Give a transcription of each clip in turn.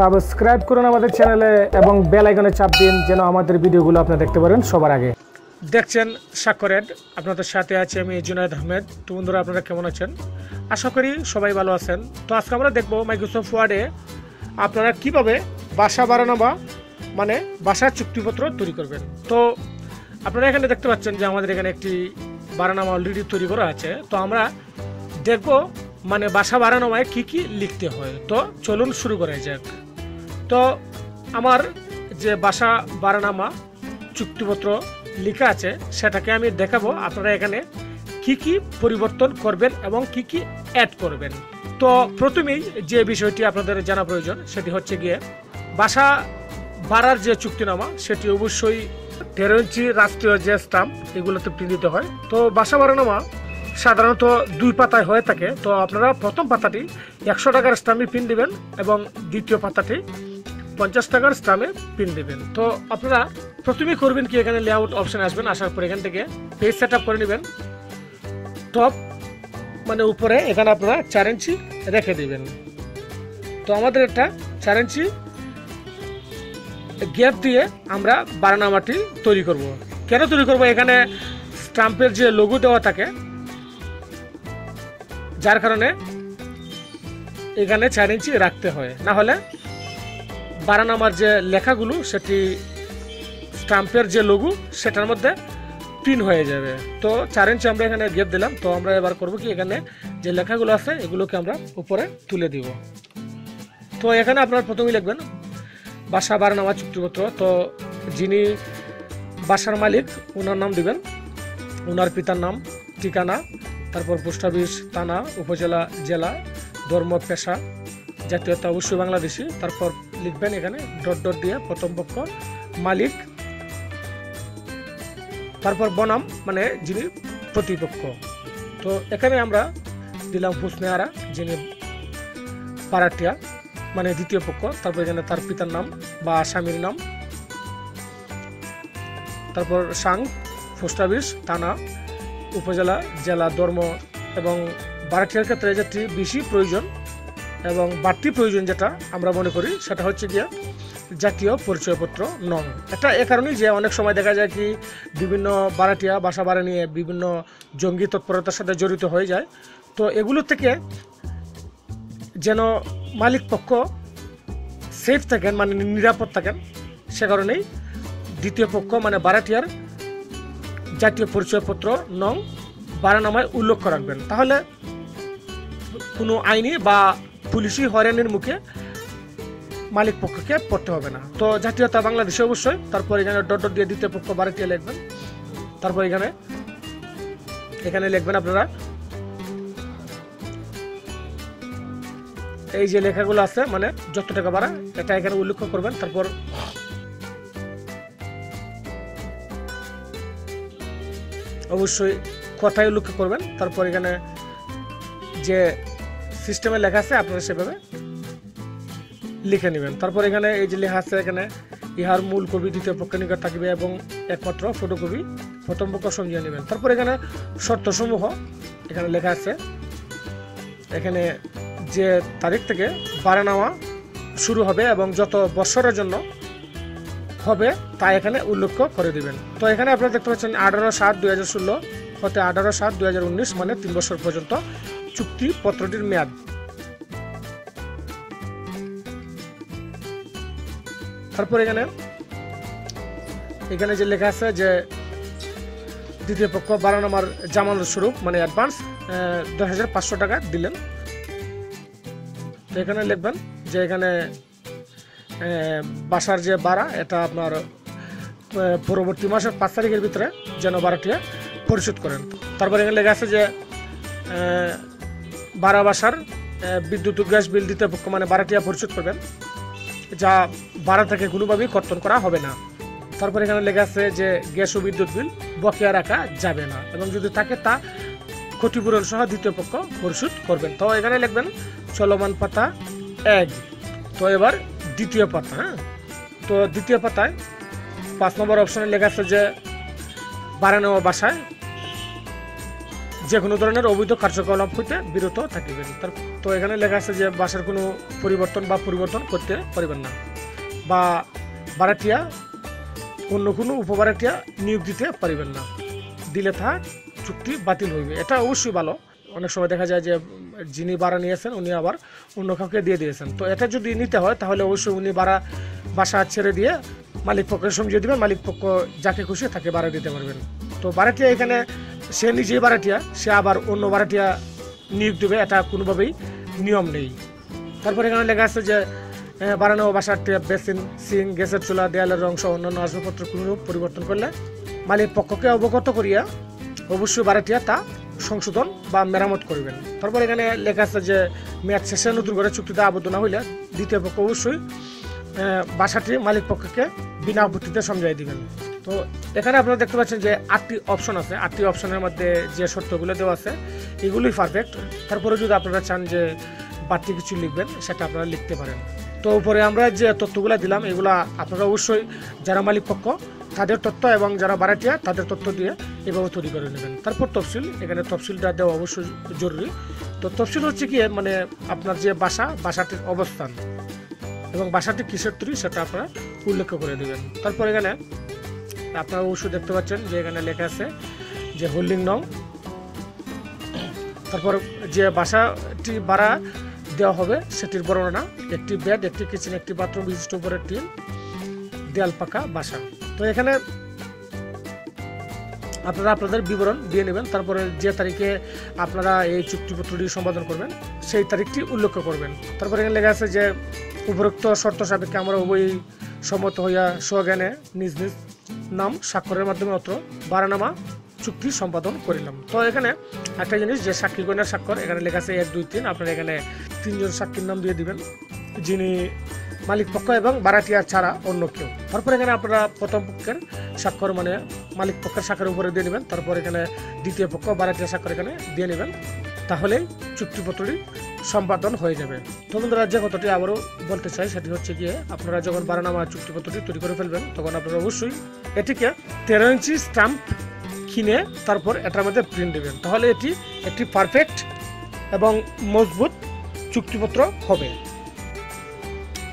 Subscribe করুন আমাদের চ্যানেলে এবং বেল আইকনে চাপ দিন যেন আমাদের ভিডিওগুলো আপনি দেখতে পারেন সবার আগে। দেখছেন স্বাক্ষর। আপনাদের সাথে আছে আমি জুনায়েদ আহমেদ। তো বন্ধুরা, আপনারা কেমন আছেন? আশা করি সবাই ভালো আছেন। তো আজকে আমরা দেখব মাইক্রোসফট ওয়ার্ডে আপনারা কিভাবে বাসা বাড়ানো বা মানে বাসার চুক্তিপত্র তৈরি করবেন। তো আপনারা এখানে দেখতে পাচ্ছেন যে আমাদের এখানে একটি বারানামা অলরেডি তৈরি করা আছে। তো আমরা দেখব মানে বাসা বারানামায় কি কি লিখতে হয়। তো চলুন শুরু করা যাক। তো আমার যে বাসা বারানামা চুক্তিপত্র লেখা আছে সেটাকে আমি দেখাবো আপনারা এখানে কি কি পরিবর্তন করবেন এবং কি কি অ্যাড করবেন। তো প্রথমেই যে বিষয়টি আপনাদের জানা প্রয়োজন সেটি হচ্ছে গিয়ে বাসা বাড়ার যে চুক্তিনামা সেটি অবশ্যই 13 ইঞ্চি রাষ্ট্রীয় যে স্টাম্প এগুলোতে প্রিন্ট দিতে হয়। তো বাসা বারানামা সাধারণত 2 পাতায় হয়ে থাকে। তো আপনারা প্রথম পাতাটি 100 টাকার স্টাম্পে প্রিন্ট দিবেন এবং দ্বিতীয় পাতাটি 50 টাকার স্টাম্পে প্রিন্ট দিবেন। তো আপনারা প্রথমেই করবেন কি, এখানে লেআউট অপশানে আসবেন। আসার পর এখান থেকে পেজ সেট আপ করে নেবেন। টপ মানে উপরে এখানে আপনারা 4 ইঞ্চি রেখে দিবেন। তো আমাদের একটা 4 ইঞ্চি গ্যাপ দিয়ে আমরা বারানামাটি তৈরি করব। কেন তৈরি করব? এখানে স্টাম্পের যে লোগো দেওয়া থাকে যার কারণে এখানে 4 ইঞ্চি রাখতে হয়, না হলে বারানামার যে লেখাগুলো সেটি স্টাম্পের যে লোগো সেটার মধ্যে প্রিন্ট হয়ে যাবে। তো 4 ইঞ্চি আমরা এখানে গ্যাপ দিলাম। তো আমরা এবার করব কি, এখানে যে লেখাগুলো আছে এগুলোকে আমরা উপরে তুলে দিব। তো এখানে আপনারা প্রথমেই লিখবেন বাসা বারানামা চুক্তিপত্র। তো যিনি বাসার মালিক ওনার নাম দিবেন, ওনার পিতার নাম, ঠিকানা, তারপর পোস্ট অফিস, থানা, উপজেলা, জেলা, ধর্ম, পেশা, জাতীয়তা অবশ্যই বাংলাদেশি। তারপর লিখবেন এখানে ডট ডট দিয়ে প্রথম পক্ষ, মালিক, তারপর বনাম মানে যিনি প্রতিপক্ষ। তো এখানে আমরা দিলাম হুসনে আরা, যিনি পারাটিয়া মানে দ্বিতীয় পক্ষ। তারপর এখানে তার পিতার নাম বা স্বামীর নাম, তারপর সাং, পোস্ট অফিস, থানা, উপজেলা, জেলা, ধর্ম এবং বারাটিয়ার ক্ষেত্রে যেটি বেশি প্রয়োজন এবং বাড়তি প্রয়োজন যেটা আমরা মনে করি সেটা হচ্ছে গিয়ে জাতীয় পরিচয়পত্র নং। এটা এ কারণেই যে অনেক সময় দেখা যায় কি বিভিন্ন বারাটিয়া বাসা বাড়া নিয়ে বিভিন্ন জঙ্গি তৎপরতার সাথে জড়িত হয়ে যায়। তো এগুলো থেকে যেন মালিক পক্ষ সেফ থাকেন মানে নিরাপদ থাকেন, সে কারণেই দ্বিতীয় পক্ষ মানে বারাটিয়ার জাতীয় পরিচয়পত্র নং বারানামায় উল্লেখ রাখবেন। তাহলে কোনো আইনি বা পুলিশি হয়রানির মুখে মালিক পক্ষকে পড়তে হবে না। তো জাতীয়তা বাংলাদেশে অবশ্যই। তারপর এখানে ডট ডট দিয়ে দ্বিতীয় পক্ষ বারাটিয়া লিখবেন। তারপর এখানে লিখবেন আপনারা এই যে লেখাগুলো আছে মানে যত টাকা ভাড়া এটা এখানে উল্লেখ করবেন। তারপর অবশ্যই কথায় উল্লেখ করবেন। তারপর এখানে যে সিস্টেমে লেখা আছে আপনারা সেভাবে লিখে নেবেন। তারপর এখানে এই যে লেখা আছে এখানে ইহার মূল কপি দ্বিতীয় পক্ষের নিকট থাকবে এবং একমাত্র ফটোকপি প্রথম পক্ষ সঙ্গে নেবেন। তারপর এখানে শর্তসমূহ এখানে লেখা আছে। এখানে যে তারিখ থেকে বারানামা শুরু হবে এবং যত বছরের জন্য হবে তা এখানে উল্লেখ করে দিবেন। তো এখানে আপনারা দেখতে পাচ্ছেন 18/7/2016 হতে 18/7/2019 মানে 3 বছর পর্যন্ত চুক্তিপত্রটির মেয়াদ। তারপর এখানে যে লেখা আছে যে দ্বিতীয় পক্ষ বারানামার জামানত স্বরূপ মানে অ্যাডভান্স 10,500 টাকা দিলেন। তো এখানে লিখবেন যে এখানে বাসার যে ভাড়া এটা আপনার পরবর্তী মাসের 5 তারিখের ভিতরে যেন ভাড়াটিয়া পরিশোধ করেন। তারপর এখানে লেখা আছে যে ভাড়া বাসার বিদ্যুৎ ও গ্যাস বিল দ্বিতীয় পক্ষ মানে ভাড়াটিয়া পরিশোধ করবেন, যা ভাড়া থেকে কোনোভাবেই কর্তন করা হবে না। তারপর এখানে লেখা আছে যে গ্যাস ও বিদ্যুৎ বিল বকেয়া রাখা যাবে না এবং যদি থাকে তা ক্ষতিপূরণ সহ দ্বিতীয় পক্ষ পরিশোধ করবেন। তো এখানে লিখবেন চলমান পাতা 1। তো এবার দ্বিতীয় পাতা, হ্যাঁ। তো দ্বিতীয় পাতায় 5 নম্বর অপশনে লেখা আছে যে বারানামা বাসায় যে কোনো ধরনের অবৈধ কার্যকলাপ হইতে বিরত থাকিবেন। তো এখানে লেখা আছে যে বাসার কোনো পরিবর্তন করতে পারবেন না, বা ভাড়াটিয়া অন্য কোনো উপভাড়াটিয়া নিয়োগ দিতে পারবেন না, দিলে তা চুক্তি বাতিল হইবে। এটা অবশ্যই ভালো। অনেক সময় দেখা যায় যে যিনি ভাড়া নিয়েছেন উনি আবার অন্য কাউকে দিয়ে দিয়েছেন। তো এটা যদি নিতে হয় তাহলে অবশ্যই উনি বাসা ছেড়ে দিয়ে মালিক পক্ষের সঙ্গে দিবেন, মালিক পক্ষ যাকে খুশি তাকে ভাড়া দিতে পারবেন। তো ভাড়াটিয়া এখানে সে নিজেই ভাড়াটিয়া, সে আবার অন্য ভাড়াটিয়া নিয়োগ দেবে, এটা কোনোভাবেই নিয়ম নেই। তারপর এখানে লেখা আছে যে বাড়ানো বাসার ট্যাপ, বেসিন, সিং, গ্যাসের চুলা, দেয়ালের রং সহ অন্যান্য আসবাবপত্র কোনো পরিবর্তন করলে মালিক পক্ষকে অবগত করিয়া অবশ্যই ভাড়াটিয়া তা সংশোধন বা মেরামত করবেন। তারপর এখানে লেখা আছে যে মেয়াদ শেষে নতুন করে চুক্তিতে আবদ্ধ না হইলে দ্বিতীয় পক্ষ অবশ্যই বাসাটি মালিক পক্ষকে বিনা আপত্তিতে সমঝাই দিবেন। তো এখানে আপনারা দেখতে পাচ্ছেন যে 8টি অপশন আছে। 8টি অপশনের মধ্যে যে শর্তগুলো দেওয়া আছে এগুলোই পারফেক্ট। তারপরে যদি আপনারা চান যে বাড়তি কিছু লিখবেন সেটা আপনারা লিখতে পারেন। তো উপরে আমরা যে তথ্যগুলো দিলাম এগুলা আপনারা অবশ্যই যারা মালিক পক্ষ তাদের তথ্য এবং যারা ভাড়াটিয়া তাদের তথ্য দিয়ে এভাবে তৈরি করে নেবেন। তারপর তফসিল, এখানে তফসিলটা দেওয়া অবশ্যই জরুরি। তো তফসিল হচ্ছে কি, মানে আপনার যে বাসাটির অবস্থান এবং বাসাটি কিসের তৈরি সেটা আপনারা উল্লেখ করে দেবেন। তারপর এখানে আপনারা অবশ্যই দেখতে পাচ্ছেন যে এখানে লেখা আছে যে হোল্ডিং নং, তারপর যে বাসাটি ভাড়া দেওয়া হবে সেটির বর্ণনা, একটি বেড, একটি কিচেন, একটি বাথরুম বিশিষ্ট উপরের টিন, দেয়াল পাকা বাসা। তো এখানে আপনারা আপনাদের বিবরণ দিয়ে নেবেন। তারপরে যে তারিখে আপনারা এই চুক্তিপত্রটি সম্পাদন করবেন সেই তারিখটি উল্লেখ করবেন। তারপরে এখানে লেখা আছে যে উপরোক্ত শর্ত সাপেক্ষে আমরা উভয় সম্মত হইয়া স্বজ্ঞানে নিজ নিজ নাম স্বাক্ষরের মাধ্যমে অত্র ভাড়ানামা চুক্তি সম্পাদন করিলাম। তো এখানে একটা জিনিস যে সাক্ষীগণের স্বাক্ষর, এখানে লেখা আছে 1, 2, 3। আপনারা এখানে 3 জন সাক্ষীর নাম দিয়ে দিবেন, যিনি মালিক পক্ষ এবং ভাড়াটিয়া ছাড়া অন্য কেউ। তারপর এখানে আপনারা প্রথম পক্ষের স্বাক্ষর মানে মালিক পক্ষের স্বাক্ষরের উপরে দিয়ে নেবেন। তারপর এখানে দ্বিতীয় পক্ষ ভাড়াটিয়া স্বাক্ষর এখানে দিয়ে নেবেন, তাহলে চুক্তিপত্রটি সম্পাদন হয়ে যাবে। তো বন্ধুরা, যে কথাটি আবারও বলতে চাই সেটি হচ্ছে গিয়ে আপনারা যখন ভাড়ানামা চুক্তিপত্রটি তৈরি করে ফেলবেন তখন আপনারা অবশ্যই এটিকে 13 ইঞ্চি স্ট্যাম্প কিনে তারপর এটার মধ্যে প্রিন্ট দেবেন, তাহলে এটি একটি পারফেক্ট এবং মজবুত চুক্তিপত্র হবে।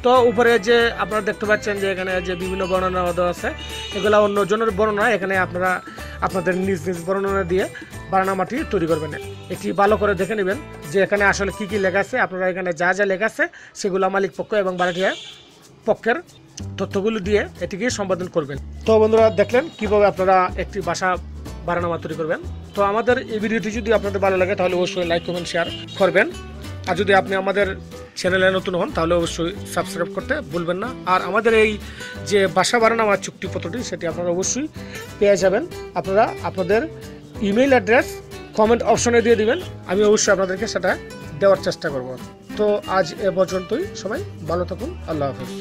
তো উপরে যে আপনারা দেখতে পাচ্ছেন যে এখানে যে বিভিন্ন বর্ণনা দেওয়া আছে, এগুলা অন্যজনের বর্ণনা, এখানে আপনারা আপনাদের নিজ নিজ বর্ণনা দিয়ে ভাড়ানামাটি তৈরি করবেন। এটি ভালো করে দেখে নেবেন যে এখানে আসলে কি কি লেখা আছে। আপনারা এখানে যা যা লেখা আছে সেগুলো মালিক পক্ষ এবং ভাড়াটিয়া পক্ষের তথ্যগুলো দিয়ে এটিকে সম্পাদন করবেন। তো বন্ধুরা, দেখলেন কিভাবে আপনারা একটি বাসা ভাড়ানামা তৈরি করবেন। তো আমাদের এই ভিডিওটি যদি আপনাদের ভালো লাগে তাহলে অবশ্যই লাইক, কমেন্ট, শেয়ার করবেন। আর যদি আপনি আমাদের চ্যানেলে নতুন হন তাহলে অবশ্যই সাবস্ক্রাইব করতে ভুলবেন না। আর আমাদের এই যে বাসা ভাড়ানামা চুক্তিপত্রটি সেটি আপনারা অবশ্যই পেয়ে যাবেন। আপনারা আপনাদের ইমেইল অ্যাড্রেস কমেন্ট অপশনে দিয়ে দিবেন, আমি অবশ্যই আপনাদেরকে সেটা দেওয়ার চেষ্টা করব। তো আজ এ পর্যন্তই, সবাই ভালো থাকুন, আল্লাহ হাফেজ।